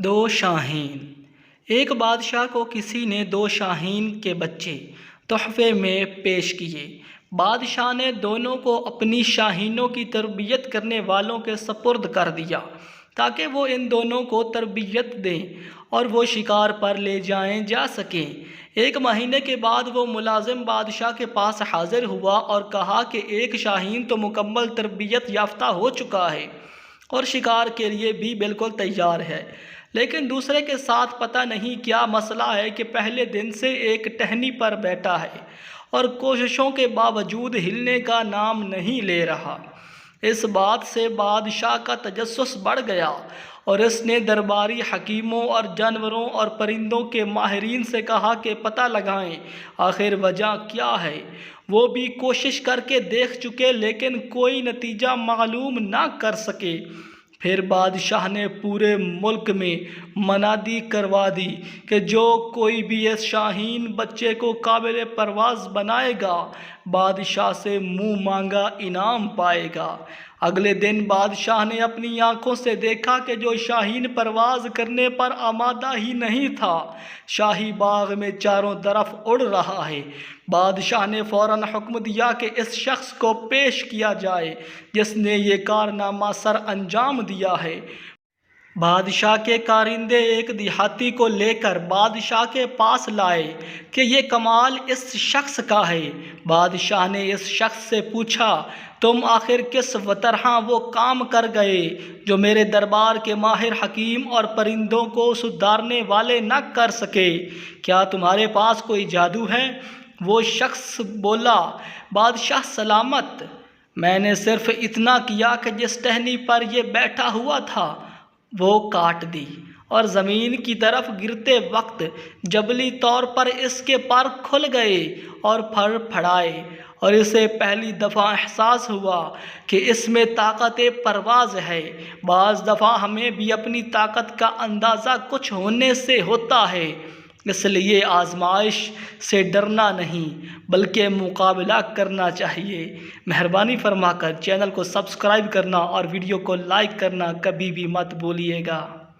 दो शाहीन। एक बादशाह को किसी ने दो शाहीन के बच्चे तोहफे में पेश किए। बादशाह ने दोनों को अपनी शाहीनों की तरबियत करने वालों के सपुर्द कर दिया ताकि वो इन दोनों को तरबियत दें और वो शिकार पर ले जा सकें। एक महीने के बाद वो मुलाजिम बादशाह के पास हाजिर हुआ और कहा कि एक शाहीन तो मुकम्मल तरबियत याफ्ता हो चुका है और शिकार के लिए भी बिल्कुल तैयार है, लेकिन दूसरे के साथ पता नहीं क्या मसला है कि पहले दिन से एक टहनी पर बैठा है और कोशिशों के बावजूद हिलने का नाम नहीं ले रहा। इस बात से बादशाह का तजस्सुस बढ़ गया और इसने दरबारी हकीमों और जानवरों और परिंदों के माहिरीन से कहा कि पता लगाएं आखिर वजह क्या है। वो भी कोशिश करके देख चुके लेकिन कोई नतीजा मालूम ना कर सके। फिर बादशाह ने पूरे मुल्क में मनादी करवा दी कि जो कोई भी इस शाहीन बच्चे को काबिल परवाज़ बनाएगा बादशाह से मुंह मांगा इनाम पाएगा। अगले दिन बादशाह ने अपनी आंखों से देखा कि जो शाहीन परवाज़ करने पर आमादा ही नहीं था शाही बाग में चारों तरफ उड़ रहा है। बादशाह ने फ़ौरन हुक्म दिया कि इस शख्स को पेश किया जाए जिसने ये कारनामा सर अंजाम दिया है। बादशाह के कारिंदे एक देहाती को लेकर बादशाह के पास लाए कि ये कमाल इस शख्स का है। बादशाह ने इस शख्स से पूछा, तुम आखिर किस तरह वो काम कर गए जो मेरे दरबार के माहिर हकीम और परिंदों को सुधारने वाले न कर सके? क्या तुम्हारे पास कोई जादू है? वो शख्स बोला, बादशाह सलामत, मैंने सिर्फ इतना किया कि जिस टहनी पर यह बैठा हुआ था वो काट दी और ज़मीन की तरफ गिरते वक्त जबली तौर पर इसके पर खुल गए और फर फड़ाए और इसे पहली दफ़ा एहसास हुआ कि इसमें ताकत परवाज़ है। बाज़ दफ़ा हमें भी अपनी ताकत का अंदाज़ा कुछ होने से होता है, इसलिए आजमाइश से डरना नहीं बल्कि मुकाबला करना चाहिए। मेहरबानी फरमाकर चैनल को सब्सक्राइब करना और वीडियो को लाइक करना कभी भी मत भूलिएगा।